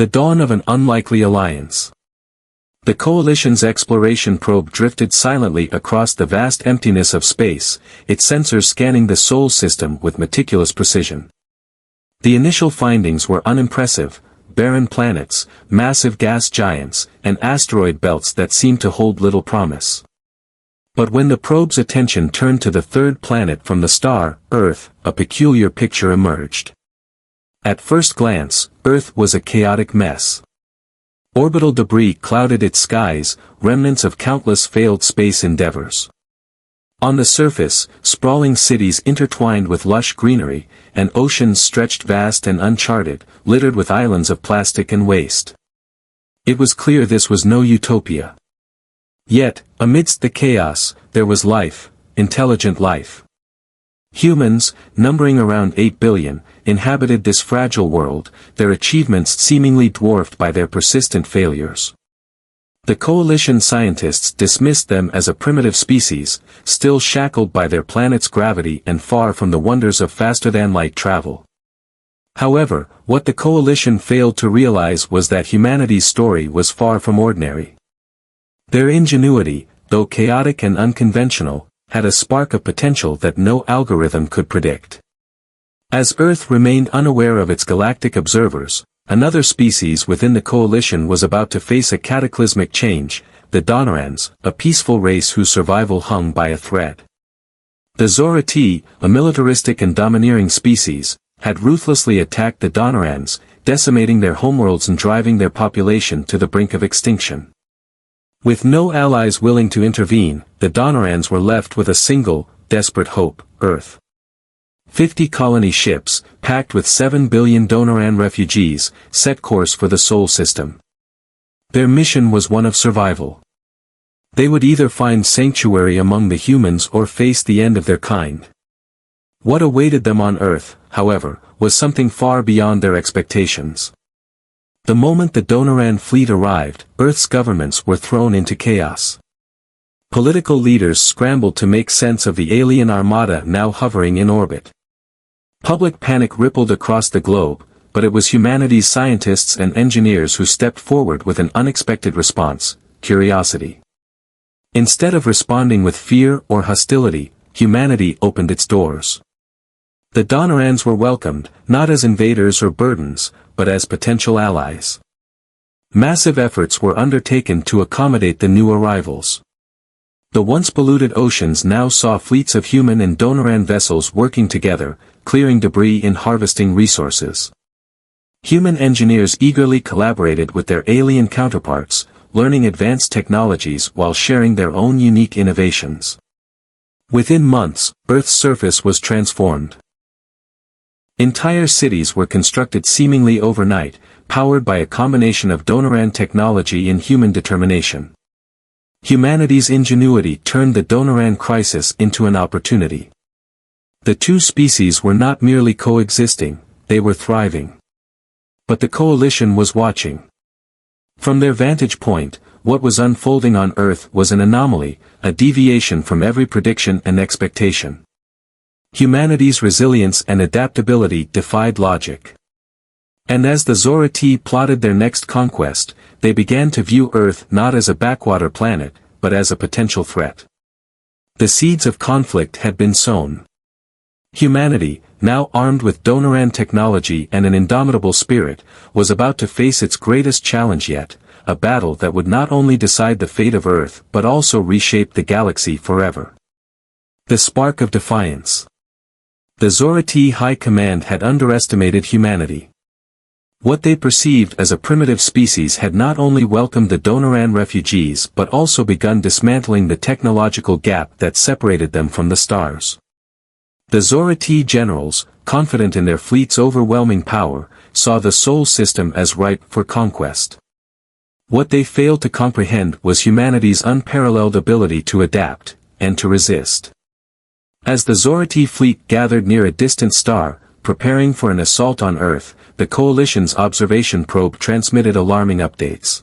The dawn of an unlikely alliance. The Coalition's exploration probe drifted silently across the vast emptiness of space, its sensors scanning the Sol system with meticulous precision. The initial findings were unimpressive: barren planets, massive gas giants, and asteroid belts that seemed to hold little promise. But when the probe's attention turned to the third planet from the star, Earth, a peculiar picture emerged. At first glance, Earth was a chaotic mess. Orbital debris clouded its skies, remnants of countless failed space endeavors. On the surface, sprawling cities intertwined with lush greenery, and oceans stretched vast and uncharted, littered with islands of plastic and waste. It was clear this was no utopia. Yet, amidst the chaos, there was life, intelligent life. Humans, numbering around 8 billion, inhabited this fragile world, their achievements seemingly dwarfed by their persistent failures. The Coalition scientists dismissed them as a primitive species, still shackled by their planet's gravity and far from the wonders of faster-than-light travel. However, what the Coalition failed to realize was that humanity's story was far from ordinary. Their ingenuity, though chaotic and unconventional, had a spark of potential that no algorithm could predict. As Earth remained unaware of its galactic observers, another species within the Coalition was about to face a cataclysmic change: the Donnerans, a peaceful race whose survival hung by a thread. The Zorati, a militaristic and domineering species, had ruthlessly attacked the Donnerans, decimating their homeworlds and driving their population to the brink of extinction. With no allies willing to intervene, the Donnerans were left with a single, desperate hope: Earth. 50 colony ships, packed with 7 billion Donneran refugees, set course for the Sol system. Their mission was one of survival. They would either find sanctuary among the humans or face the end of their kind. What awaited them on Earth, however, was something far beyond their expectations. The moment the Donneran fleet arrived, Earth's governments were thrown into chaos. Political leaders scrambled to make sense of the alien armada now hovering in orbit. Public panic rippled across the globe, but it was humanity's scientists and engineers who stepped forward with an unexpected response: curiosity. Instead of responding with fear or hostility, humanity opened its doors. The Donnerans were welcomed, not as invaders or burdens, but as potential allies. Massive efforts were undertaken to accommodate the new arrivals. The once polluted oceans now saw fleets of human and Donneran vessels working together, clearing debris and harvesting resources. Human engineers eagerly collaborated with their alien counterparts, learning advanced technologies while sharing their own unique innovations. Within months, Earth's surface was transformed. Entire cities were constructed seemingly overnight, powered by a combination of Donneran technology and human determination. Humanity's ingenuity turned the Donneran crisis into an opportunity. The two species were not merely coexisting, they were thriving. But the Coalition was watching. From their vantage point, what was unfolding on Earth was an anomaly, a deviation from every prediction and expectation. Humanity's resilience and adaptability defied logic. And as the Zorati plotted their next conquest, they began to view Earth not as a backwater planet, but as a potential threat. The seeds of conflict had been sown. Humanity, now armed with Donneran technology and an indomitable spirit, was about to face its greatest challenge yet, a battle that would not only decide the fate of Earth but also reshape the galaxy forever. The spark of defiance. The Zorati High Command had underestimated humanity. What they perceived as a primitive species had not only welcomed the Donneran refugees but also begun dismantling the technological gap that separated them from the stars. The Zorati generals, confident in their fleet's overwhelming power, saw the Sol system as ripe for conquest. What they failed to comprehend was humanity's unparalleled ability to adapt, and to resist. As the Zorati fleet gathered near a distant star, preparing for an assault on Earth, the Coalition's observation probe transmitted alarming updates.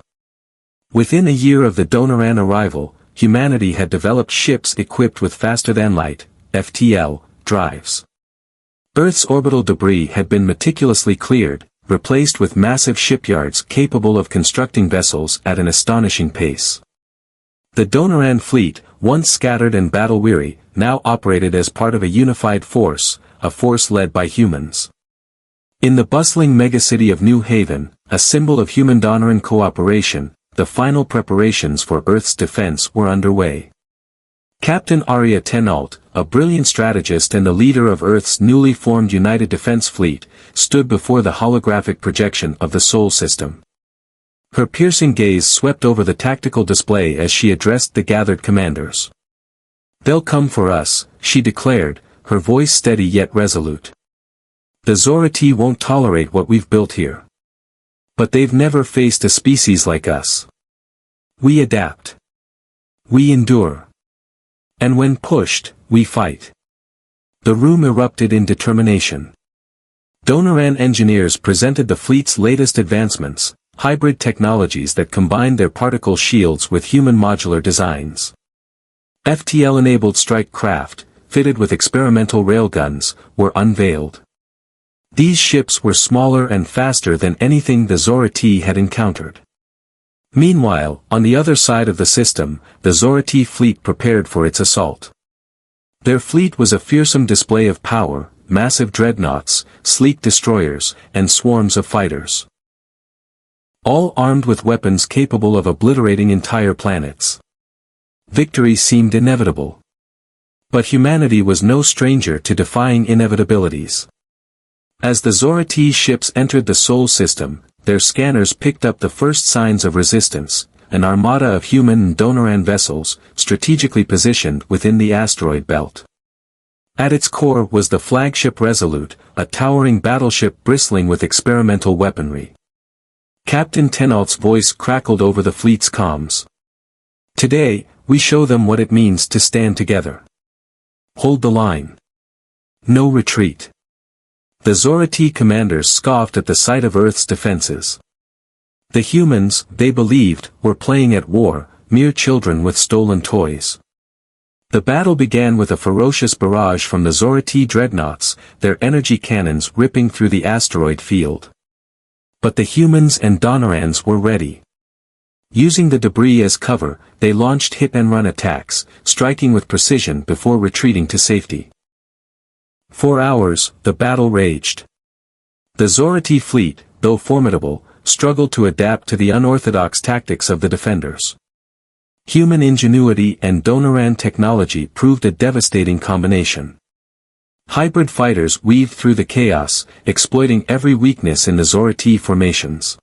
Within a year of the Donneran arrival, humanity had developed ships equipped with faster-than-light, FTL, drives. Earth's orbital debris had been meticulously cleared, replaced with massive shipyards capable of constructing vessels at an astonishing pace. The Donoran fleet, once scattered and battle-weary, now operated as part of a unified force, a force led by humans. In the bustling megacity of New Haven, a symbol of human-Donoran cooperation, the final preparations for Earth's defense were underway. Captain Arya Tenalt, a brilliant strategist and the leader of Earth's newly formed United Defense Fleet, stood before the holographic projection of the Sol system. Her piercing gaze swept over the tactical display as she addressed the gathered commanders. "They'll come for us," she declared, her voice steady yet resolute. "The Zorati won't tolerate what we've built here. But they've never faced a species like us. We adapt. We endure. And when pushed, we fight." The room erupted in determination. Donoran engineers presented the fleet's latest advancements, hybrid technologies that combined their particle shields with human modular designs. FTL-enabled strike craft, fitted with experimental railguns, were unveiled. These ships were smaller and faster than anything the Zorati had encountered. Meanwhile, on the other side of the system, the Zorati fleet prepared for its assault. Their fleet was a fearsome display of power, massive dreadnoughts, sleek destroyers, and swarms of fighters. All armed with weapons capable of obliterating entire planets. Victory seemed inevitable. But humanity was no stranger to defying inevitabilities. As the Zorati ships entered the Sol system, their scanners picked up the first signs of resistance, an armada of human and Donoran vessels, strategically positioned within the asteroid belt. At its core was the flagship Resolute, a towering battleship bristling with experimental weaponry. Captain Tenalt's voice crackled over the fleet's comms. "Today, we show them what it means to stand together. Hold the line. No retreat." The Zorati commanders scoffed at the sight of Earth's defenses. The humans, they believed, were playing at war, mere children with stolen toys. The battle began with a ferocious barrage from the Zorati dreadnoughts, their energy cannons ripping through the asteroid field. But the humans and Donorans were ready. Using the debris as cover, they launched hit-and-run attacks, striking with precision before retreating to safety. For hours, the battle raged. The Zorati fleet, though formidable, struggled to adapt to the unorthodox tactics of the defenders. Human ingenuity and Donoran technology proved a devastating combination. Hybrid fighters weaved through the chaos, exploiting every weakness in the Zorati formations.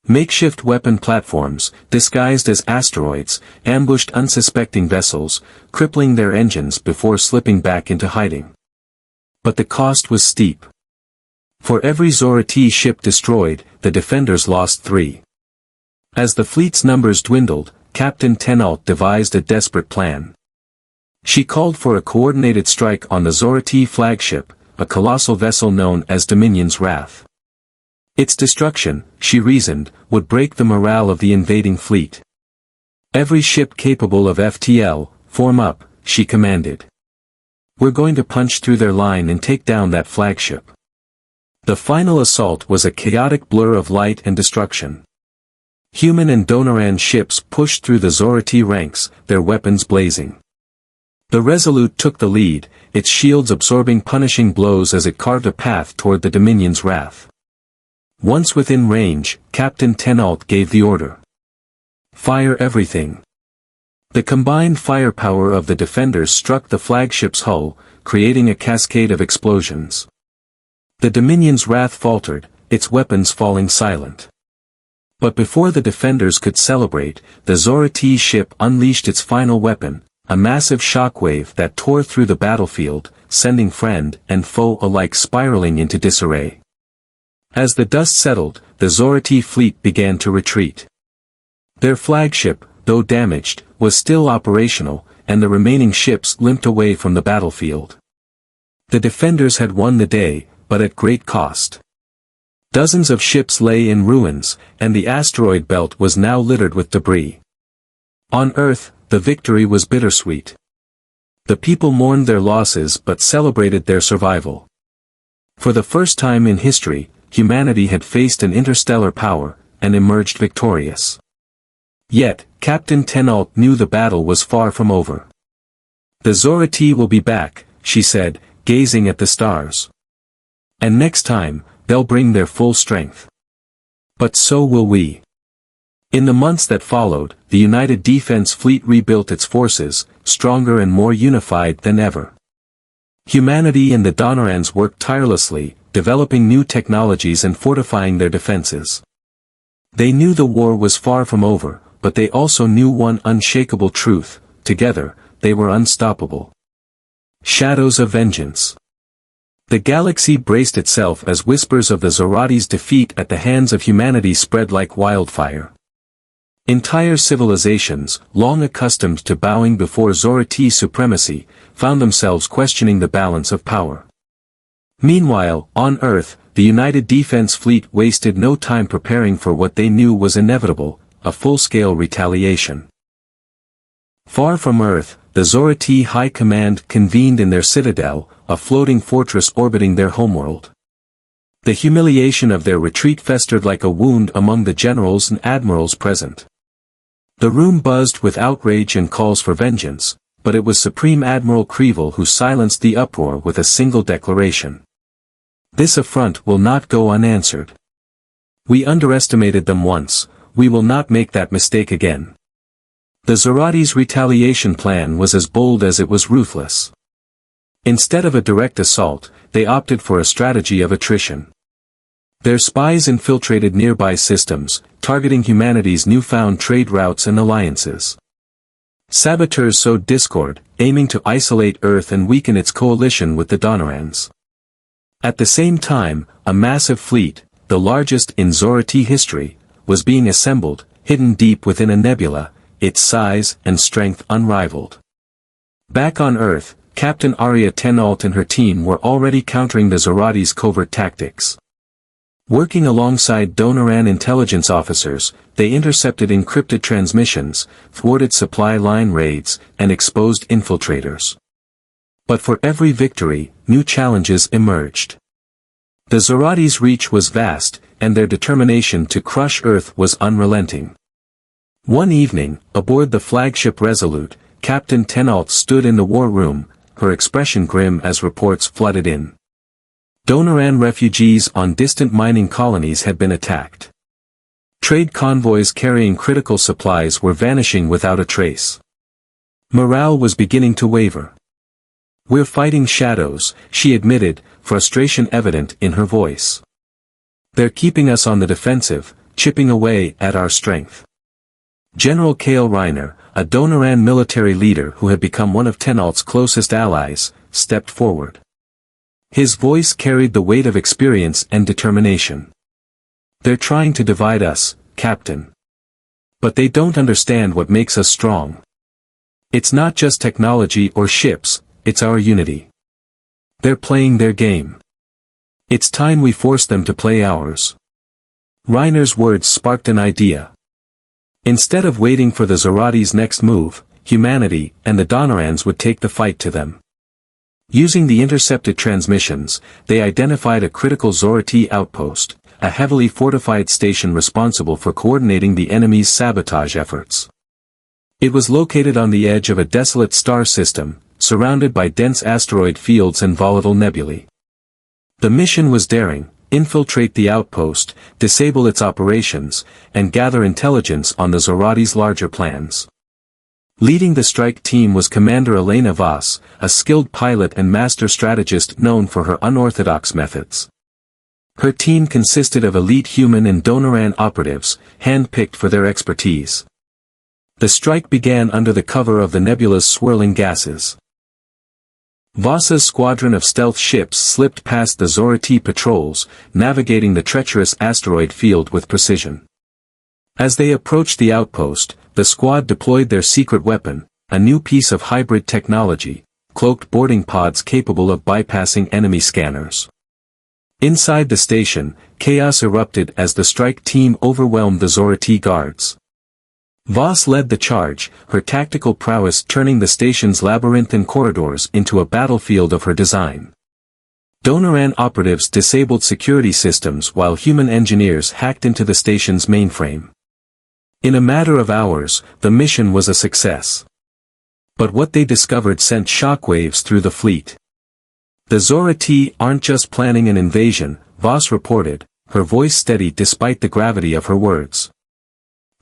Makeshift weapon platforms, disguised as asteroids, ambushed unsuspecting vessels, crippling their engines before slipping back into hiding. But the cost was steep. For every Zorati ship destroyed, the defenders lost 3. As the fleet's numbers dwindled, Captain Tenalt devised a desperate plan. She called for a coordinated strike on the Zorati flagship, a colossal vessel known as Dominion's Wrath. Its destruction, she reasoned, would break the morale of the invading fleet. "Every ship capable of FTL, form up," she commanded. "We're going to punch through their line and take down that flagship." The final assault was a chaotic blur of light and destruction. Human and Donoran ships pushed through the Zorati ranks, their weapons blazing. The Resolute took the lead, its shields absorbing punishing blows as it carved a path toward the Dominion's wrath. Once within range, Captain Tenalt gave the order. "Fire everything." The combined firepower of the defenders struck the flagship's hull, creating a cascade of explosions. The Dominion's wrath faltered, its weapons falling silent. But before the defenders could celebrate, the Zorati ship unleashed its final weapon, a massive shockwave that tore through the battlefield, sending friend and foe alike spiraling into disarray. As the dust settled, the Zorati fleet began to retreat. Their flagship, though damaged, was still operational, and the remaining ships limped away from the battlefield. The defenders had won the day, but at great cost. Dozens of ships lay in ruins, and the asteroid belt was now littered with debris. On Earth, the victory was bittersweet. The people mourned their losses but celebrated their survival. For the first time in history, humanity had faced an interstellar power, and emerged victorious. Yet, Captain Tenolt knew the battle was far from over. "The Zorati will be back," she said, gazing at the stars. "And next time, they'll bring their full strength. But so will we." In the months that followed, the United Defense Fleet rebuilt its forces, stronger and more unified than ever. Humanity and the Donnerans worked tirelessly, developing new technologies and fortifying their defenses. They knew the war was far from over, but they also knew one unshakable truth: together, they were unstoppable. Shadows of Vengeance. The galaxy braced itself as whispers of the Zorati's defeat at the hands of humanity spread like wildfire. Entire civilizations, long accustomed to bowing before Zorati supremacy, found themselves questioning the balance of power. Meanwhile, on Earth, the United Defense Fleet wasted no time preparing for what they knew was inevitable: a full-scale retaliation. Far from Earth, the Zorati High Command convened in their citadel, a floating fortress orbiting their homeworld. The humiliation of their retreat festered like a wound among the generals and admirals present. The room buzzed with outrage and calls for vengeance, but it was Supreme Admiral Creevil who silenced the uproar with a single declaration. "This affront will not go unanswered. We underestimated them once, we will not make that mistake again." The Zorati's retaliation plan was as bold as it was ruthless. Instead of a direct assault, they opted for a strategy of attrition. Their spies infiltrated nearby systems, targeting humanity's newfound trade routes and alliances. Saboteurs sowed discord, aiming to isolate Earth and weaken its coalition with the Donnerans. At the same time, a massive fleet, the largest in Zorati history, was being assembled, hidden deep within a nebula, its size and strength unrivaled. Back on Earth, Captain Arya Tenolt and her team were already countering the Zorati's covert tactics. Working alongside Donneran intelligence officers, they intercepted encrypted transmissions, thwarted supply line raids, and exposed infiltrators. But for every victory, new challenges emerged. The Zorati's reach was vast, and their determination to crush Earth was unrelenting. One evening, aboard the flagship Resolute, Captain Tenolt stood in the war room, her expression grim as reports flooded in. Donneran refugees on distant mining colonies had been attacked. Trade convoys carrying critical supplies were vanishing without a trace. Morale was beginning to waver. "We're fighting shadows," she admitted, frustration evident in her voice. "They're keeping us on the defensive, chipping away at our strength." General Kale Reiner, a Donneran military leader who had become one of Tenolt's closest allies, stepped forward. His voice carried the weight of experience and determination. "They're trying to divide us, Captain. But they don't understand what makes us strong. It's not just technology or ships, it's our unity. They're playing their game. It's time we force them to play ours." Reiner's words sparked an idea. Instead of waiting for the Zorati's next move, humanity and the Donnerans would take the fight to them. Using the intercepted transmissions, they identified a critical Zorati outpost, a heavily fortified station responsible for coordinating the enemy's sabotage efforts. It was located on the edge of a desolate star system, surrounded by dense asteroid fields and volatile nebulae. The mission was daring: infiltrate the outpost, disable its operations, and gather intelligence on the Zorati's larger plans. Leading the strike team was Commander Elena Voss, a skilled pilot and master strategist known for her unorthodox methods. Her team consisted of elite human and Donneran operatives, hand-picked for their expertise. The strike began under the cover of the nebula's swirling gases. Voss's squadron of stealth ships slipped past the Zorati patrols, navigating the treacherous asteroid field with precision. As they approached the outpost, the squad deployed their secret weapon, a new piece of hybrid technology, cloaked boarding pods capable of bypassing enemy scanners. Inside the station, chaos erupted as the strike team overwhelmed the Zorati guards. Voss led the charge, her tactical prowess turning the station's labyrinthine corridors into a battlefield of her design. Donoran operatives disabled security systems while human engineers hacked into the station's mainframe. In a matter of hours, the mission was a success. But what they discovered sent shockwaves through the fleet. The Zora T aren't just planning an invasion, Voss reported, her voice steady despite the gravity of her words.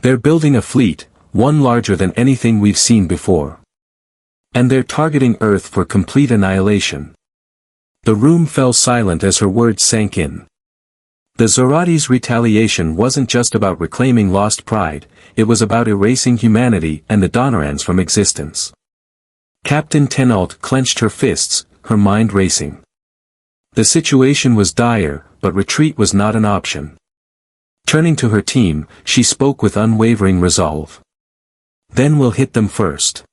They're building a fleet, one larger than anything we've seen before. And they're targeting Earth for complete annihilation. The room fell silent as her words sank in. The Zorati's retaliation wasn't just about reclaiming lost pride, it was about erasing humanity and the Donorans from existence. Captain Tennant clenched her fists, her mind racing. The situation was dire, but retreat was not an option. Turning to her team, she spoke with unwavering resolve. Then we'll hit them first.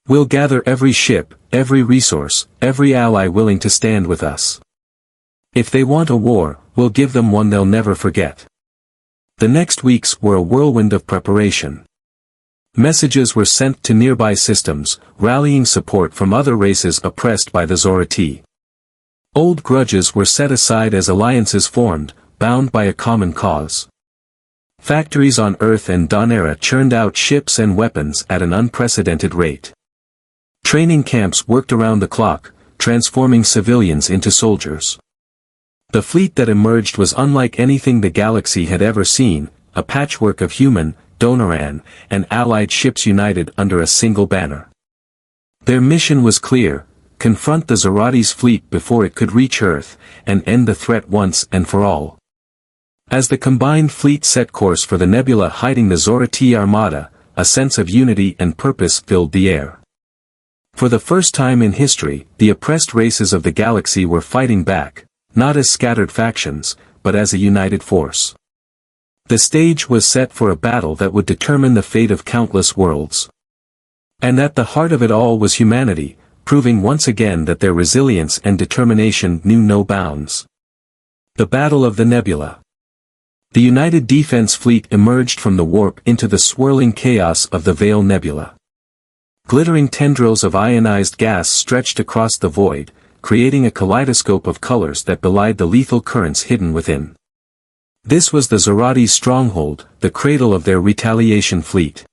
We'll gather every ship, every resource, every ally willing to stand with us. If they want a war, we'll give them one they'll never forget. The next weeks were a whirlwind of preparation. Messages were sent to nearby systems, rallying support from other races oppressed by the Zora T. Old grudges were set aside as alliances formed, bound by a common cause. Factories on Earth and Donera churned out ships and weapons at an unprecedented rate. Training camps worked around the clock, transforming civilians into soldiers. The fleet that emerged was unlike anything the galaxy had ever seen, a patchwork of human, Donoran, and allied ships united under a single banner. Their mission was clear: confront the Zorati's fleet before it could reach Earth, and end the threat once and for all. As the combined fleet set course for the nebula hiding the Zora T armada, a sense of unity and purpose filled the air. For the first time in history, the oppressed races of the galaxy were fighting back, not as scattered factions, but as a united force. The stage was set for a battle that would determine the fate of countless worlds. And at the heart of it all was humanity, proving once again that their resilience and determination knew no bounds. The Battle of the Nebula. The United Defense Fleet emerged from the warp into the swirling chaos of the Veil Nebula. Glittering tendrils of ionized gas stretched across the void, creating a kaleidoscope of colors that belied the lethal currents hidden within. This was the Zorati's stronghold, the cradle of their retaliation fleet.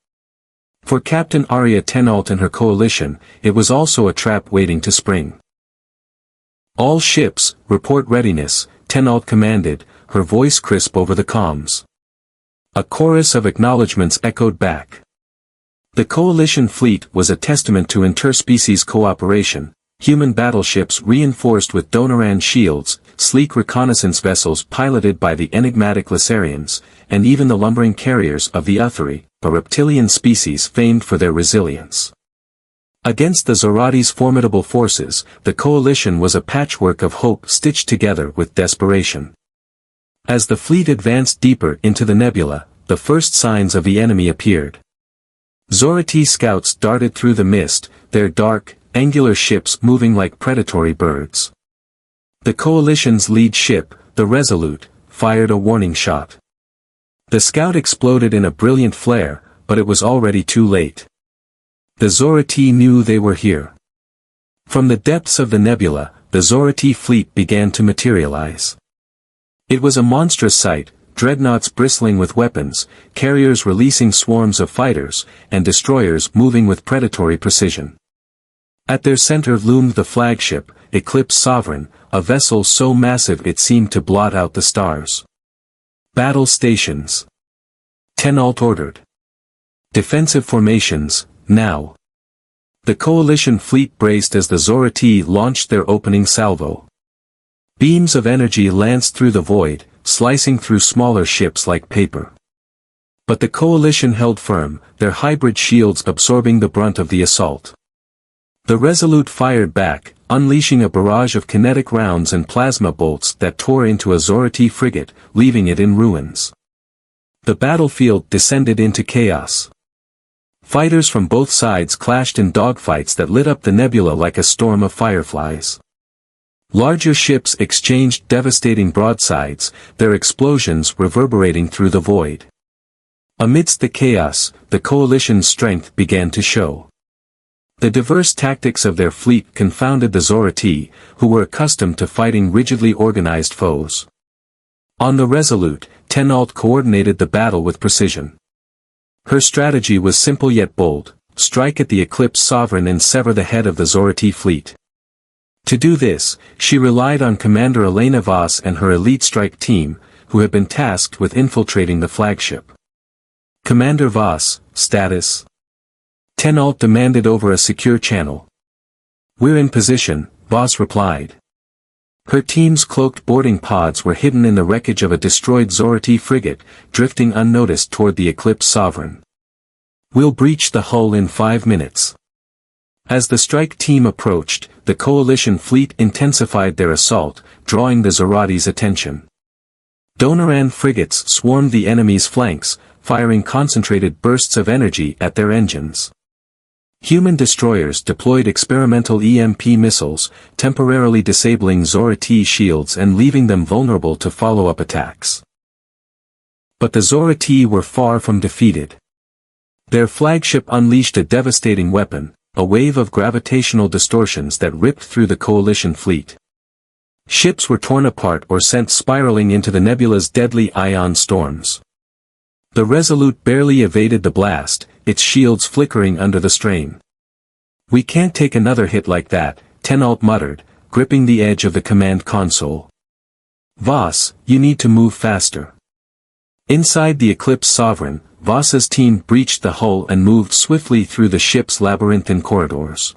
For Captain Arya Tennant and her coalition, it was also a trap waiting to spring. All ships, report readiness, Tennant commanded, her voice crisp over the comms. A chorus of acknowledgements echoed back. The coalition fleet was a testament to interspecies cooperation, human battleships reinforced with Donoran shields, sleek reconnaissance vessels piloted by the enigmatic Lacerians, and even the lumbering carriers of the Utheri, a reptilian species famed for their resilience. Against the Zorati's formidable forces, the coalition was a patchwork of hope stitched together with desperation. As the fleet advanced deeper into the nebula, the first signs of the enemy appeared. Zora T scouts darted through the mist, their dark, angular ships moving like predatory birds. The coalition's lead ship, the Resolute, fired a warning shot. The scout exploded in a brilliant flare, but it was already too late. The Zora T knew they were here. From the depths of the nebula, the Zora T fleet began to materialize. It was a monstrous sight, dreadnoughts bristling with weapons, carriers releasing swarms of fighters, and destroyers moving with predatory precision. At their center loomed the flagship, Eclipse Sovereign, a vessel so massive it seemed to blot out the stars. Battle stations. Tennant ordered. Defensive formations, now. The coalition fleet braced as the Zora T launched their opening salvo. Beams of energy lanced through the void, slicing through smaller ships like paper. But the coalition held firm, their hybrid shields absorbing the brunt of the assault. The Resolute fired back, unleashing a barrage of kinetic rounds and plasma bolts that tore into a Zora T frigate, leaving it in ruins. The battlefield descended into chaos. Fighters from both sides clashed in dogfights that lit up the nebula like a storm of fireflies. Larger ships exchanged devastating broadsides, their explosions reverberating through the void. Amidst the chaos, the coalition's strength began to show. The diverse tactics of their fleet confounded the Zorati, who were accustomed to fighting rigidly organized foes. On the Resolute, Tenolt coordinated the battle with precision. Her strategy was simple yet bold: strike at the Eclipse Sovereign and sever the head of the Zorati fleet. To do this, she relied on Commander Elena Voss and her elite strike team, who had been tasked with infiltrating the flagship. Commander Voss, status? Tenolt demanded over a secure channel. "We're in position," Voss replied. Her team's cloaked boarding pods were hidden in the wreckage of a destroyed Zorati frigate, drifting unnoticed toward the Eclipse Sovereign. "We'll breach the hull in 5 minutes." As the strike team approached, the coalition fleet intensified their assault, drawing the Zorati's attention. Donoran frigates swarmed the enemy's flanks, firing concentrated bursts of energy at their engines. Human destroyers deployed experimental EMP missiles, temporarily disabling Zorati shields and leaving them vulnerable to follow-up attacks. But the Zorati were far from defeated. Their flagship unleashed a devastating weapon, a wave of gravitational distortions that ripped through the coalition fleet. Ships were torn apart or sent spiraling into the nebula's deadly ion storms. The Resolute barely evaded the blast, its shields flickering under the strain. "We can't take another hit like that," Tenolt muttered, gripping the edge of the command console. "Voss, you need to move faster." Inside the Eclipse Sovereign, Voss's team breached the hull and moved swiftly through the ship's labyrinthine corridors.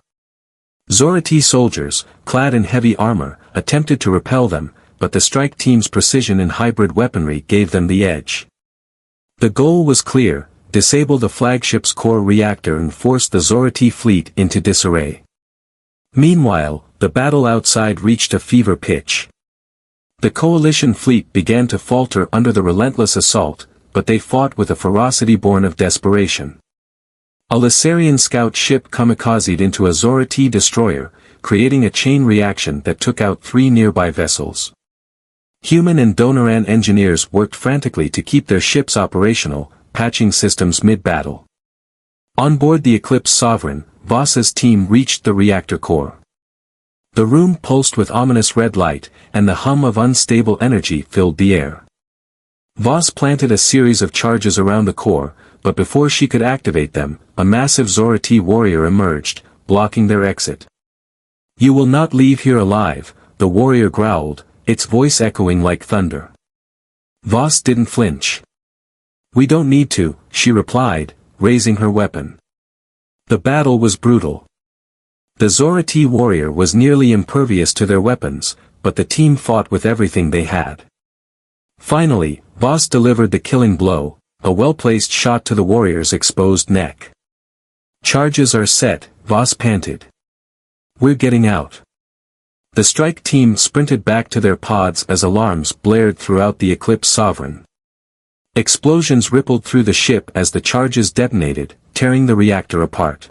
Zorati soldiers, clad in heavy armor, attempted to repel them, but the strike team's precision in hybrid weaponry gave them the edge. The goal was clear: disable the flagship's core reactor and force the Zorati fleet into disarray. Meanwhile, the battle outside reached a fever pitch. The coalition fleet began to falter under the relentless assault, but they fought with a ferocity born of desperation. A Lysarian scout ship kamikazed into a Zorati destroyer, creating a chain reaction that took out 3 nearby vessels. Human and Donoran engineers worked frantically to keep their ships operational, patching systems mid-battle. On board the Eclipse Sovereign, Voss's team reached the reactor core. The room pulsed with ominous red light, and the hum of unstable energy filled the air. Voss planted a series of charges around the core, but before she could activate them, a massive Zorati warrior emerged, blocking their exit. "You will not leave here alive," the warrior growled, its voice echoing like thunder. Voss didn't flinch. "We don't need to," she replied, raising her weapon. The battle was brutal. The Zorati warrior was nearly impervious to their weapons, but the team fought with everything they had. Finally, Voss delivered the killing blow, a well-placed shot to the warrior's exposed neck. "Charges are set," Voss panted. "We're getting out." The strike team sprinted back to their pods as alarms blared throughout the Eclipse Sovereign. Explosions rippled through the ship as the charges detonated, tearing the reactor apart.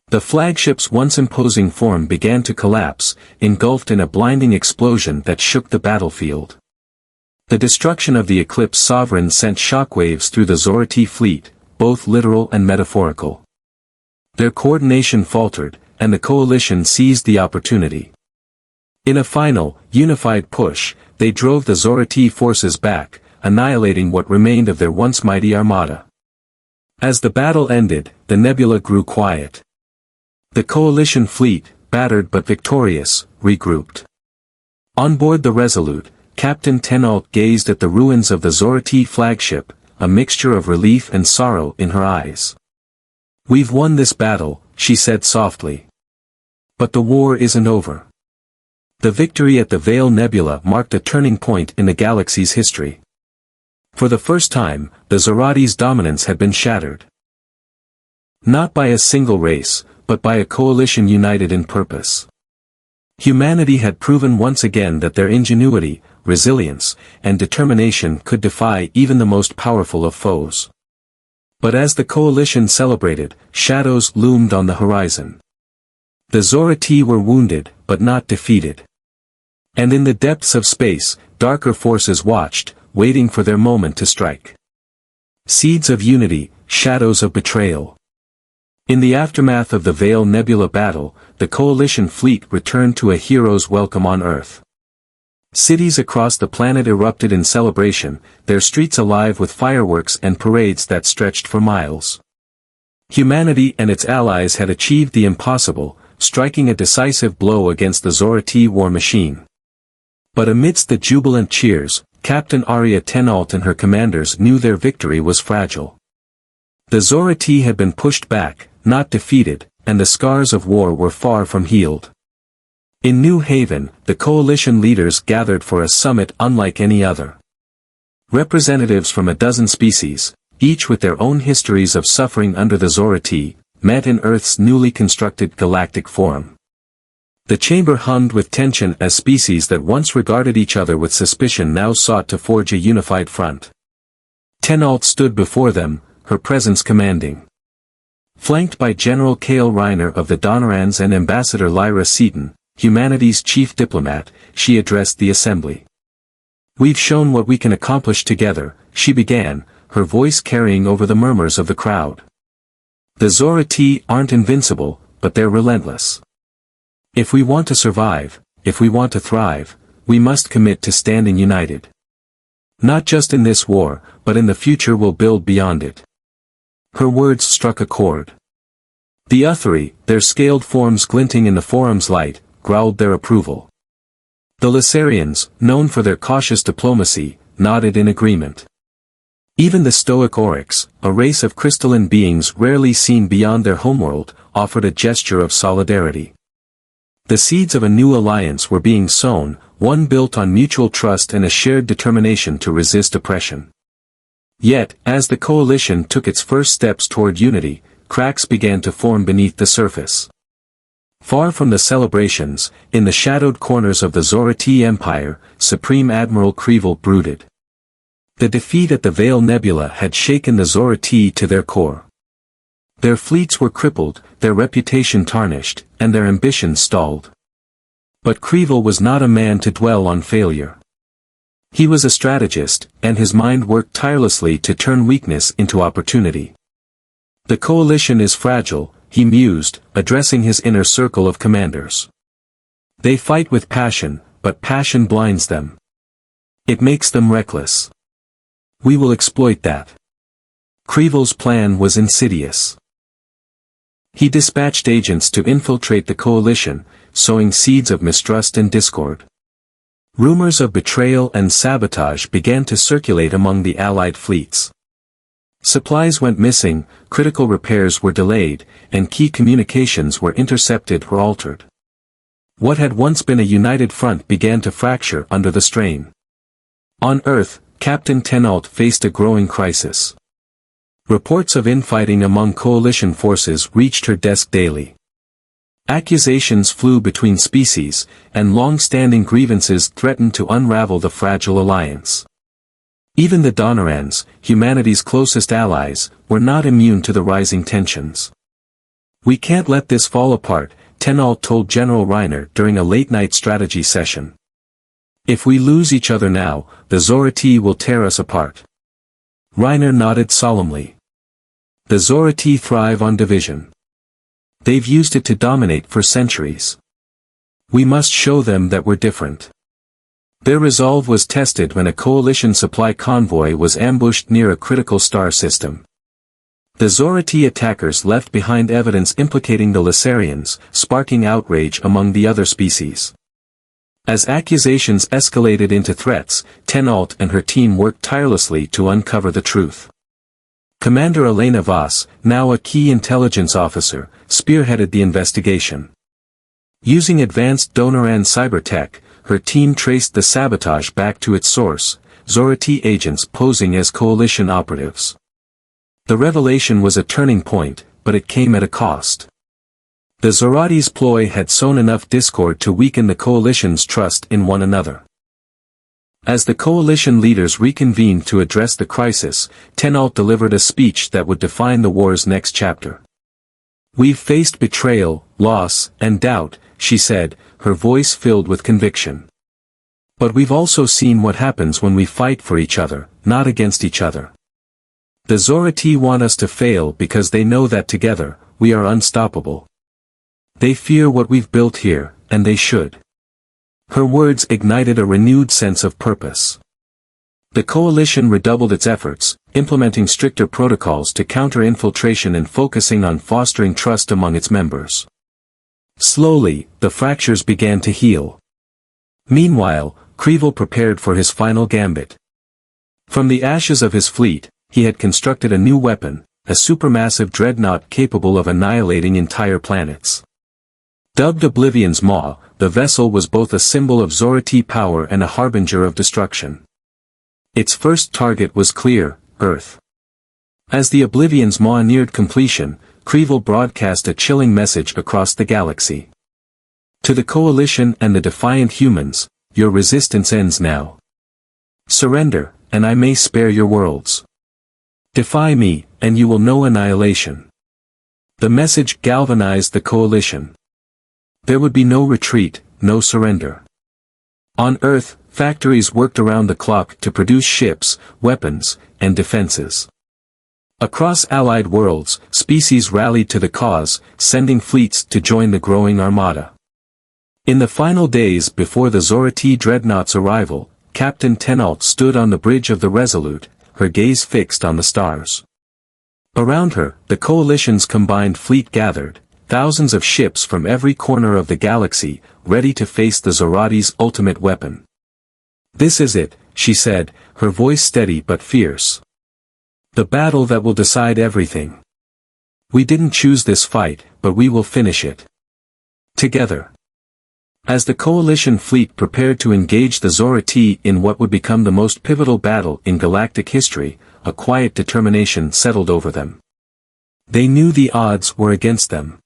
The flagship's once imposing form began to collapse, engulfed in a blinding explosion that shook the battlefield. The destruction of the Eclipse Sovereign sent shockwaves through the Zorati fleet, both literal and metaphorical. Their coordination faltered, and the coalition seized the opportunity. In a final, unified push, they drove the Zorati forces back, annihilating what remained of their once mighty armada. As the battle ended, the nebula grew quiet. The coalition fleet, battered but victorious, regrouped. On board the Resolute, Captain Tenolt gazed at the ruins of the Zorati flagship, a mixture of relief and sorrow in her eyes. "We've won this battle," she said softly. "But the war isn't over." The victory at the Veil Nebula marked a turning point in the galaxy's history. For the first time, the Zorati's dominance had been shattered. Not by a single race, but by a coalition united in purpose. Humanity had proven once again that their ingenuity, resilience, and determination could defy even the most powerful of foes. But as the coalition celebrated, shadows loomed on the horizon. The Zorati were wounded, but not defeated. And in the depths of space, darker forces watched, waiting for their moment to strike. Seeds of unity, shadows of betrayal. In the aftermath of the Vale Nebula battle, the Coalition fleet returned to a hero's welcome on Earth. Cities across the planet erupted in celebration, their streets alive with fireworks and parades that stretched for miles. Humanity and its allies had achieved the impossible, striking a decisive blow against the Zorati war machine. But amidst the jubilant cheers, Captain Arya Tenalt and her commanders knew their victory was fragile. The Zorati had been pushed back, not defeated, and the scars of war were far from healed. In New Haven, the coalition leaders gathered for a summit unlike any other. Representatives from a dozen species, each with their own histories of suffering under the Zorati, met in Earth's newly constructed Galactic Forum. The chamber hummed with tension as species that once regarded each other with suspicion now sought to forge a unified front. Tenalt stood before them, her presence commanding. Flanked by General Cale Reiner of the Donnerans and Ambassador Lyra Seaton, humanity's chief diplomat, she addressed the assembly. "We've shown what we can accomplish together," she began, her voice carrying over the murmurs of the crowd. "The Zorati aren't invincible, but they're relentless. If we want to survive, if we want to thrive, we must commit to standing united. Not just in this war, but in the future we'll build beyond it." Her words struck a chord. The Uthri, their scaled forms glinting in the forum's light, growled their approval. The Lysarians, known for their cautious diplomacy, nodded in agreement. Even the stoic Orcs, a race of crystalline beings rarely seen beyond their homeworld, offered a gesture of solidarity. The seeds of a new alliance were being sown, one built on mutual trust and a shared determination to resist oppression. Yet, as the coalition took its first steps toward unity, cracks began to form beneath the surface. Far from the celebrations, in the shadowed corners of the Zorati Empire, Supreme Admiral Krevel brooded. The defeat at the Vale Nebula had shaken the Zorati to their core. Their fleets were crippled, their reputation tarnished, and their ambitions stalled. But Krevel was not a man to dwell on failure. He was a strategist, and his mind worked tirelessly to turn weakness into opportunity. "The coalition is fragile," he mused, addressing his inner circle of commanders. "They fight with passion, but passion blinds them. It makes them reckless. We will exploit that." Krevel's plan was insidious. He dispatched agents to infiltrate the coalition, sowing seeds of mistrust and discord. Rumors of betrayal and sabotage began to circulate among the Allied fleets. Supplies went missing, critical repairs were delayed, and key communications were intercepted or altered. What had once been a united front began to fracture under the strain. On Earth, Captain Tenalt faced a growing crisis. Reports of infighting among coalition forces reached her desk daily. Accusations flew between species, and long-standing grievances threatened to unravel the fragile alliance. Even the Donnerans, humanity's closest allies, were not immune to the rising tensions. "We can't let this fall apart," Tenalt told General Reiner during a late-night strategy session. "If we lose each other now, the Zorati will tear us apart." Reiner nodded solemnly. "The Zorati thrive on division. They've used it to dominate for centuries. We must show them that we're different." Their resolve was tested when a coalition supply convoy was ambushed near a critical star system. The Zorati attackers left behind evidence implicating the Lysarians, sparking outrage among the other species. As accusations escalated into threats, Tenalt and her team worked tirelessly to uncover the truth. Commander Elena Voss, now a key intelligence officer, spearheaded the investigation. Using advanced Donneran cybertech, her team traced the sabotage back to its source, Zorati agents posing as coalition operatives. The revelation was a turning point, but it came at a cost. The Zorati's ploy had sown enough discord to weaken the coalition's trust in one another. As the coalition leaders reconvened to address the crisis, Tenalt delivered a speech that would define the war's next chapter. "We've faced betrayal, loss, and doubt," she said, her voice filled with conviction. "But we've also seen what happens when we fight for each other, not against each other. The Zorati want us to fail because they know that together, we are unstoppable. They fear what we've built here, and they should. Her words ignited a renewed sense of purpose. The coalition redoubled its efforts, implementing stricter protocols to counter infiltration and focusing on fostering trust among its members. Slowly, the fractures began to heal. Meanwhile, Creevil prepared for his final gambit. From the ashes of his fleet, he had constructed a new weapon, a supermassive dreadnought capable of annihilating entire planets. Dubbed Oblivion's Maw, the vessel was both a symbol of Zorati power and a harbinger of destruction. Its first target was clear, Earth. As the Oblivion's Maw neared completion, Creevil broadcast a chilling message across the galaxy. To the Coalition and the defiant humans, your resistance ends now. Surrender, and I may spare your worlds. Defy me, and you will know annihilation. The message galvanized the Coalition. There would be no retreat, no surrender. On Earth, factories worked around the clock to produce ships, weapons, and defenses. Across allied worlds, species rallied to the cause, sending fleets to join the growing armada. In the final days before the Zorati dreadnought's arrival, Captain Tenault stood on the bridge of the Resolute, her gaze fixed on the stars. Around her, the Coalition's combined fleet gathered, thousands of ships from every corner of the galaxy, ready to face the Zorati's ultimate weapon. This is it, she said, her voice steady but fierce. The battle that will decide everything. We didn't choose this fight, but we will finish it. Together. As the Coalition fleet prepared to engage the Zorati in what would become the most pivotal battle in galactic history, a quiet determination settled over them. They knew the odds were against them.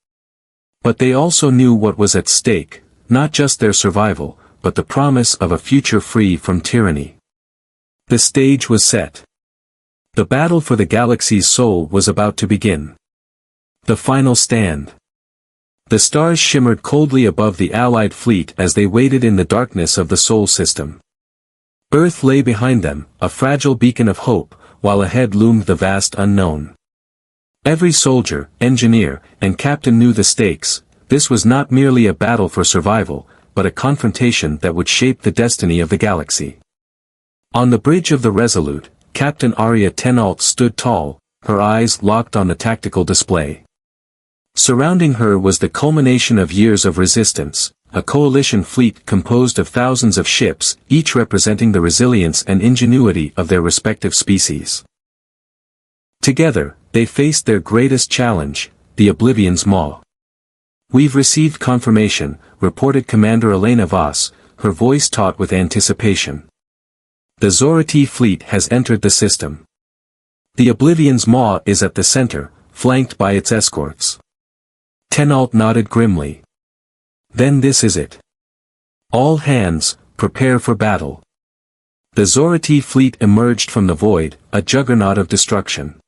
But they also knew what was at stake, not just their survival, but the promise of a future free from tyranny. The stage was set. The battle for the galaxy's soul was about to begin. The final stand. The stars shimmered coldly above the Allied fleet as they waited in the darkness of the Sol system. Earth lay behind them, a fragile beacon of hope, while ahead loomed the vast unknown. Every soldier, engineer, and captain knew the stakes. This was not merely a battle for survival, but a confrontation that would shape the destiny of the galaxy. On the bridge of the Resolute, Captain Arya Tenault stood tall, her eyes locked on the tactical display. Surrounding her was the culmination of years of resistance, a coalition fleet composed of thousands of ships, each representing the resilience and ingenuity of their respective species. Together, they faced their greatest challenge, the Oblivion's Maw. We've received confirmation, reported Commander Elena Voss, her voice taut with anticipation. The Zorati fleet has entered the system. The Oblivion's Maw is at the center, flanked by its escorts. Tenault nodded grimly. Then this is it. All hands, prepare for battle. The Zorati fleet emerged from the void, a juggernaut of destruction.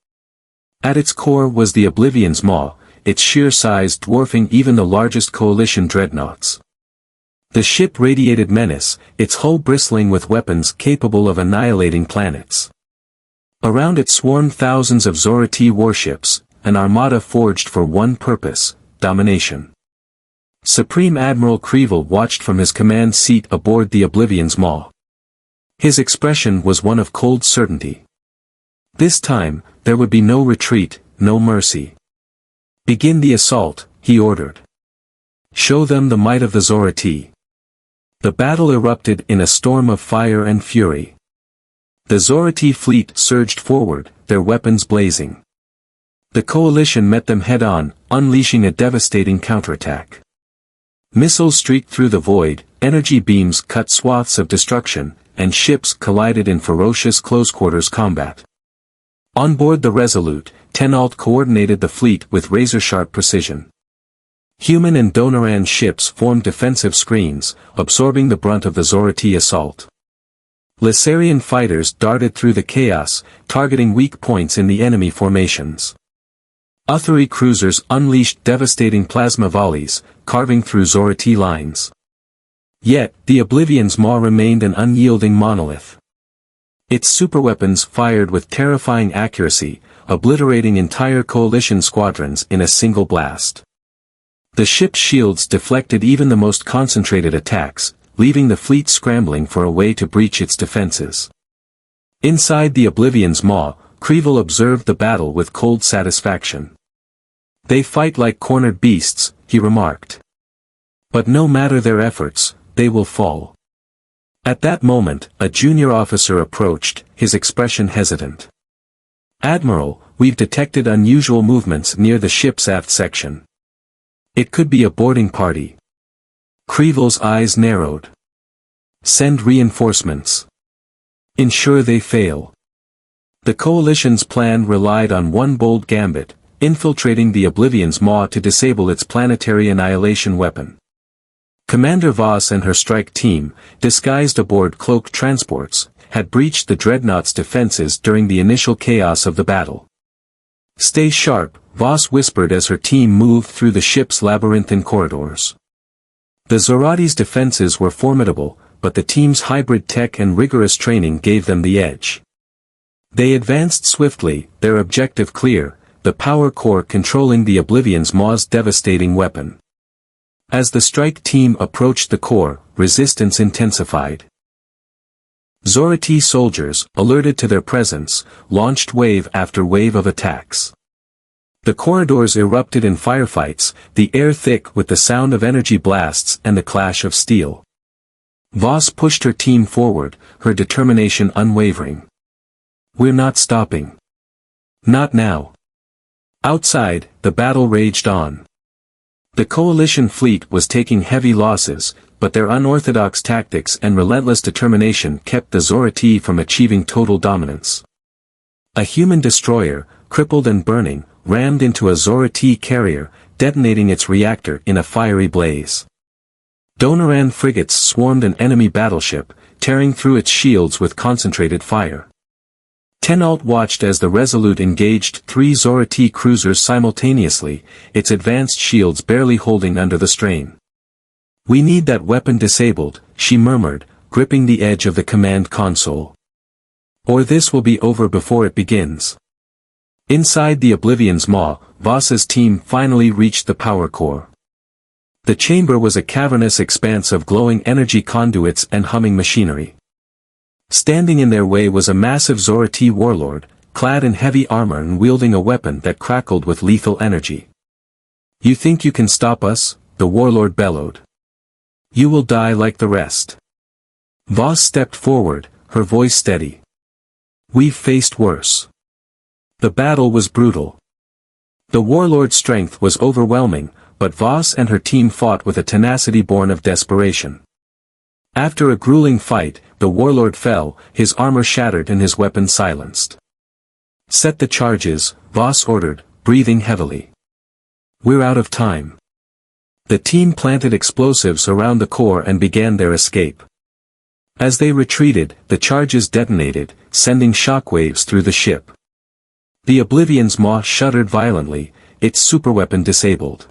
At its core was the Oblivion's Maw, its sheer size dwarfing even the largest coalition dreadnoughts. The ship radiated menace, its hull bristling with weapons capable of annihilating planets. Around it swarmed thousands of Zorati warships, an armada forged for one purpose, domination. Supreme Admiral Creevil watched from his command seat aboard the Oblivion's Maw. His expression was one of cold certainty. This time, there would be no retreat, no mercy. Begin the assault, he ordered. Show them the might of the Zorati. The battle erupted in a storm of fire and fury. The Zorati fleet surged forward, their weapons blazing. The coalition met them head-on, unleashing a devastating counterattack. Missiles streaked through the void, energy beams cut swaths of destruction, and ships collided in ferocious close-quarters combat. On board the Resolute, Tenault coordinated the fleet with razor-sharp precision. Human and Donoran ships formed defensive screens, absorbing the brunt of the Zorati assault. Lysarian fighters darted through the chaos, targeting weak points in the enemy formations. Uthari cruisers unleashed devastating plasma volleys, carving through Zorati lines. Yet, the Oblivion's Maw remained an unyielding monolith. Its superweapons fired with terrifying accuracy, obliterating entire coalition squadrons in a single blast. The ship's shields deflected even the most concentrated attacks, leaving the fleet scrambling for a way to breach its defenses. Inside the Oblivion's maw, Creevil observed the battle with cold satisfaction. "They fight like cornered beasts," he remarked. "But no matter their efforts, they will fall." At that moment, a junior officer approached, his expression hesitant. "Admiral, we've detected unusual movements near the ship's aft section. It could be a boarding party." Creevil's eyes narrowed. "Send reinforcements. Ensure they fail." The coalition's plan relied on one bold gambit, infiltrating the Oblivion's maw to disable its planetary annihilation weapon. Commander Voss and her strike team, disguised aboard cloaked transports, had breached the dreadnought's defenses during the initial chaos of the battle. "Stay sharp," Voss whispered as her team moved through the ship's labyrinthine corridors. The Zorati's defenses were formidable, but the team's hybrid tech and rigorous training gave them the edge. They advanced swiftly, their objective clear, the power core controlling the Oblivion's maw's devastating weapon. As the strike team approached the core, resistance intensified. Zorati soldiers, alerted to their presence, launched wave after wave of attacks. The corridors erupted in firefights, the air thick with the sound of energy blasts and the clash of steel. Voss pushed her team forward, her determination unwavering. "We're not stopping. Not now." Outside, the battle raged on. The coalition fleet was taking heavy losses, but their unorthodox tactics and relentless determination kept the Zorati from achieving total dominance. A human destroyer, crippled and burning, rammed into a Zorati carrier, detonating its reactor in a fiery blaze. Donoran frigates swarmed an enemy battleship, tearing through its shields with concentrated fire. Tenalt watched as the Resolute engaged 3 Zorati cruisers simultaneously, its advanced shields barely holding under the strain. "We need that weapon disabled," she murmured, gripping the edge of the command console. "Or this will be over before it begins." Inside the Oblivion's maw, Voss's team finally reached the power core. The chamber was a cavernous expanse of glowing energy conduits and humming machinery. Standing in their way was a massive Zorati warlord, clad in heavy armor and wielding a weapon that crackled with lethal energy. "You think you can stop us?" the warlord bellowed. "You will die like the rest." Voss stepped forward, her voice steady. "We've faced worse." The battle was brutal. The warlord's strength was overwhelming, but Voss and her team fought with a tenacity born of desperation. After a grueling fight, the warlord fell, his armor shattered and his weapon silenced. "Set the charges," Voss ordered, breathing heavily. "We're out of time." The team planted explosives around the core and began their escape. As they retreated, the charges detonated, sending shockwaves through the ship. The Oblivion's maw shuddered violently, its superweapon disabled.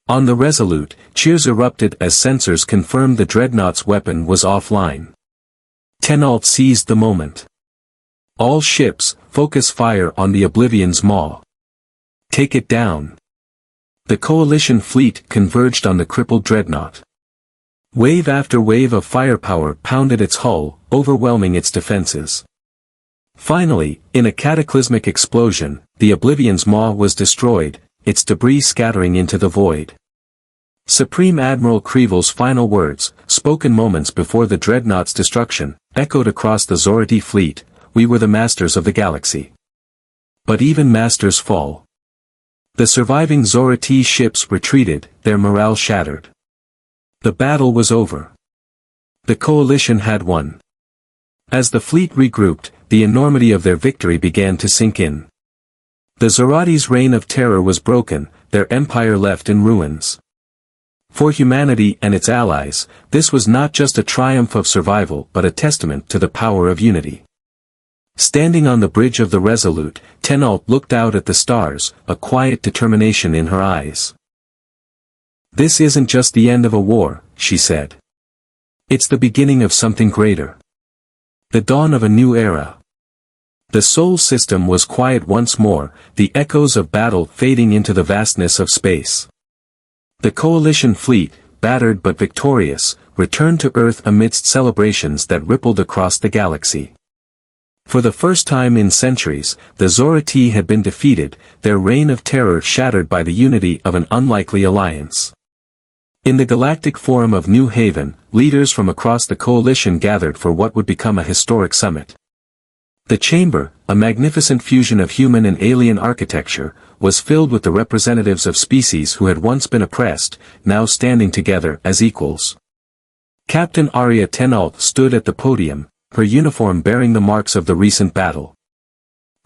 On the Resolute, cheers erupted as sensors confirmed the Dreadnought's weapon was offline. Tenalt seized the moment. "All ships, focus fire on the Oblivion's maw. Take it down." The coalition fleet converged on the crippled Dreadnought. Wave after wave of firepower pounded its hull, overwhelming its defenses. Finally, in a cataclysmic explosion, the Oblivion's maw was destroyed, its debris scattering into the void. Supreme Admiral Creevil's final words, spoken moments before the Dreadnought's destruction, echoed across the Zorati fleet, "We were the masters of the galaxy. But even masters fall." The surviving Zorati ships retreated, their morale shattered. The battle was over. The coalition had won. As the fleet regrouped, the enormity of their victory began to sink in. The Zorati's reign of terror was broken, their empire left in ruins. For humanity and its allies, this was not just a triumph of survival but a testament to the power of unity. Standing on the bridge of the Resolute, Tenalt looked out at the stars, a quiet determination in her eyes. "This isn't just the end of a war," she said. "It's the beginning of something greater. The dawn of a new era." The Sol system was quiet once more, the echoes of battle fading into the vastness of space. The Coalition fleet, battered but victorious, returned to Earth amidst celebrations that rippled across the galaxy. For the first time in centuries, the Zorati had been defeated, their reign of terror shattered by the unity of an unlikely alliance. In the Galactic Forum of New Haven, leaders from across the Coalition gathered for what would become a historic summit. The chamber, a magnificent fusion of human and alien architecture, was filled with the representatives of species who had once been oppressed, now standing together as equals. Captain Arya Tenalt stood at the podium, her uniform bearing the marks of the recent battle.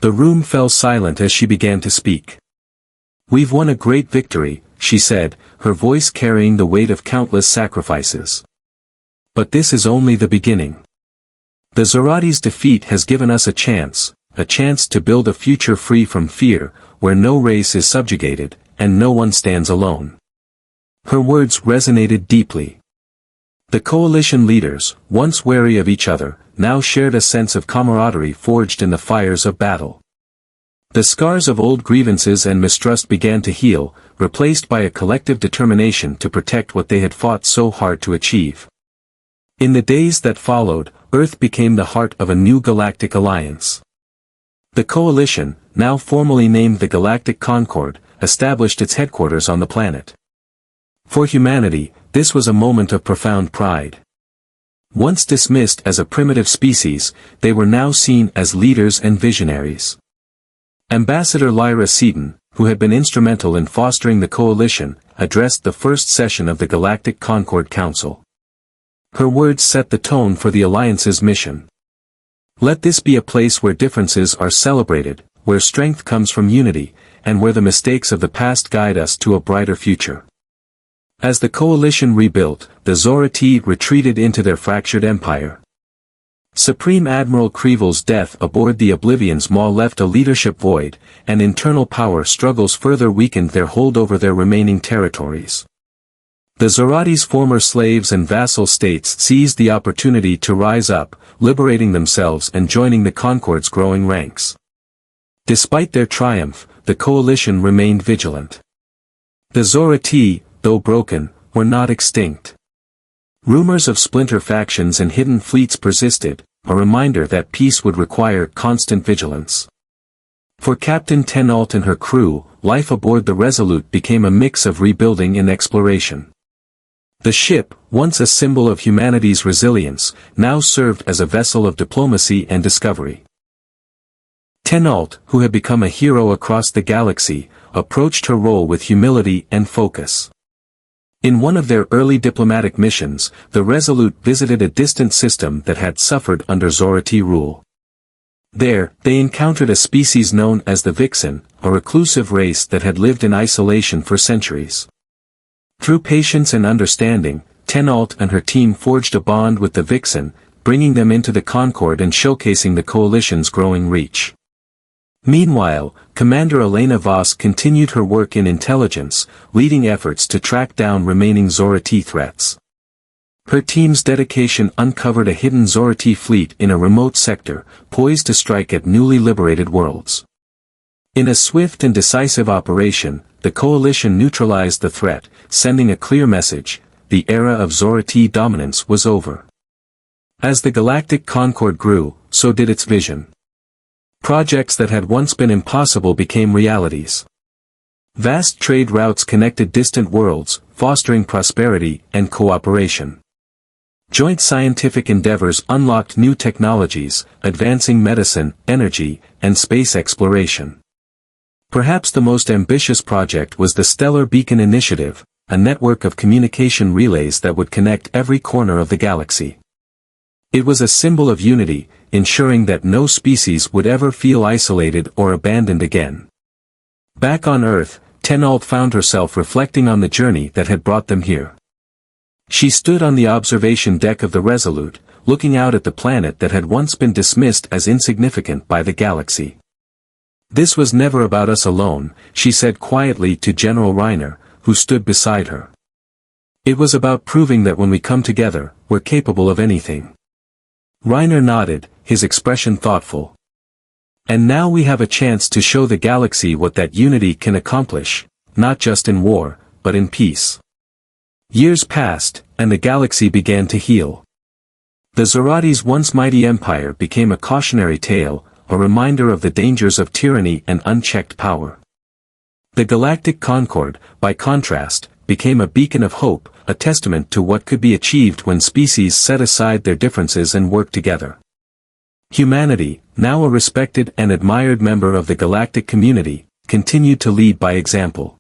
The room fell silent as she began to speak. "We've won a great victory," she said, her voice carrying the weight of countless sacrifices. "But this is only the beginning. The Zorati's defeat has given us a chance to build a future free from fear, where no race is subjugated, and no one stands alone." Her words resonated deeply. The Coalition leaders, once wary of each other, now shared a sense of camaraderie forged in the fires of battle. The scars of old grievances and mistrust began to heal, replaced by a collective determination to protect what they had fought so hard to achieve. In the days that followed, Earth became the heart of a new galactic alliance. The Coalition, now formally named the Galactic Concord, established its headquarters on the planet. For humanity, this was a moment of profound pride. Once dismissed as a primitive species, they were now seen as leaders and visionaries. Ambassador Lyra Seaton, who had been instrumental in fostering the Coalition, addressed the first session of the Galactic Concord Council. Her words set the tone for the Alliance's mission. "Let this be a place where differences are celebrated, where strength comes from unity, and where the mistakes of the past guide us to a brighter future." As the Coalition rebuilt, the Zorati retreated into their fractured empire. Supreme Admiral Crevel's death aboard the Oblivion's Maw left a leadership void, and internal power struggles further weakened their hold over their remaining territories. The Zorati's former slaves and vassal states seized the opportunity to rise up, liberating themselves and joining the Concord's growing ranks. Despite their triumph, the Coalition remained vigilant. The Zorati, though broken, were not extinct. Rumors of splinter factions and hidden fleets persisted, a reminder that peace would require constant vigilance. For Captain Tenalt and her crew, life aboard the Resolute became a mix of rebuilding and exploration. The ship, once a symbol of humanity's resilience, now served as a vessel of diplomacy and discovery. Tenalt, who had become a hero across the galaxy, approached her role with humility and focus. In one of their early diplomatic missions, the Resolute visited a distant system that had suffered under Zorati rule. There, they encountered a species known as the Vixen, a reclusive race that had lived in isolation for centuries. Through patience and understanding, Tenalt and her team forged a bond with the Vixen, bringing them into the Concord and showcasing the Coalition's growing reach. Meanwhile, Commander Elena Voss continued her work in intelligence, leading efforts to track down remaining Zorati threats. Her team's dedication uncovered a hidden Zorati fleet in a remote sector, poised to strike at newly liberated worlds. In a swift and decisive operation, the Coalition neutralized the threat, sending a clear message: the era of Zorati dominance was over. As the Galactic Concord grew, so did its vision. Projects that had once been impossible became realities. Vast trade routes connected distant worlds, fostering prosperity and cooperation. Joint scientific endeavors unlocked new technologies, advancing medicine, energy, and space exploration. Perhaps the most ambitious project was the Stellar Beacon Initiative, a network of communication relays that would connect every corner of the galaxy. It was a symbol of unity, ensuring that no species would ever feel isolated or abandoned again. Back on Earth, Tenalt found herself reflecting on the journey that had brought them here. She stood on the observation deck of the Resolute, looking out at the planet that had once been dismissed as insignificant by the galaxy. "This was never about us alone," she said quietly to General Reiner, who stood beside her. "It was about proving that when we come together, we're capable of anything." Reiner nodded, his expression thoughtful. And now we have a chance to show the galaxy what that unity can accomplish, not just in war, but in peace. Years passed, and the galaxy began to heal. The Zorati's once mighty empire became a cautionary tale, a reminder of the dangers of tyranny and unchecked power. The Galactic Concord, by contrast, became a beacon of hope, a testament to what could be achieved when species set aside their differences and work together. Humanity, now a respected and admired member of the galactic community, continued to lead by example.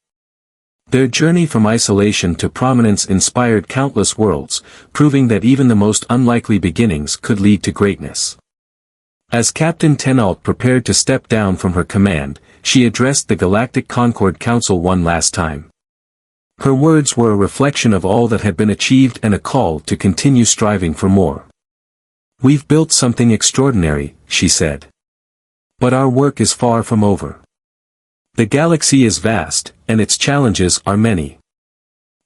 Their journey from isolation to prominence inspired countless worlds, proving that even the most unlikely beginnings could lead to greatness. As Captain Tenault prepared to step down from her command, she addressed the Galactic Concord Council one last time. Her words were a reflection of all that had been achieved and a call to continue striving for more. "We've built something extraordinary," she said. "But our work is far from over. The galaxy is vast, and its challenges are many.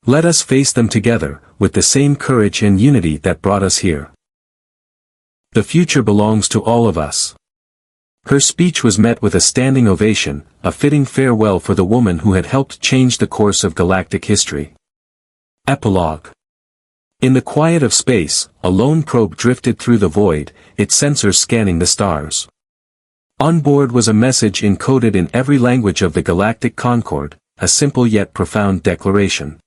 Let us face them together, with the same courage and unity that brought us here. The future belongs to all of us." Her speech was met with a standing ovation, a fitting farewell for the woman who had helped change the course of galactic history. Epilogue. In the quiet of space, a lone probe drifted through the void, its sensors scanning the stars. On board was a message encoded in every language of the Galactic Concord, a simple yet profound declaration.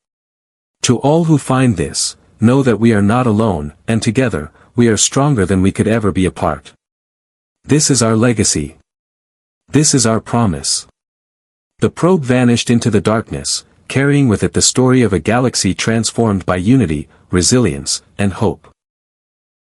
"To all who find this, know that we are not alone, and together, we are stronger than we could ever be apart. This is our legacy. This is our promise." The probe vanished into the darkness, carrying with it the story of a galaxy transformed by unity, resilience, and hope.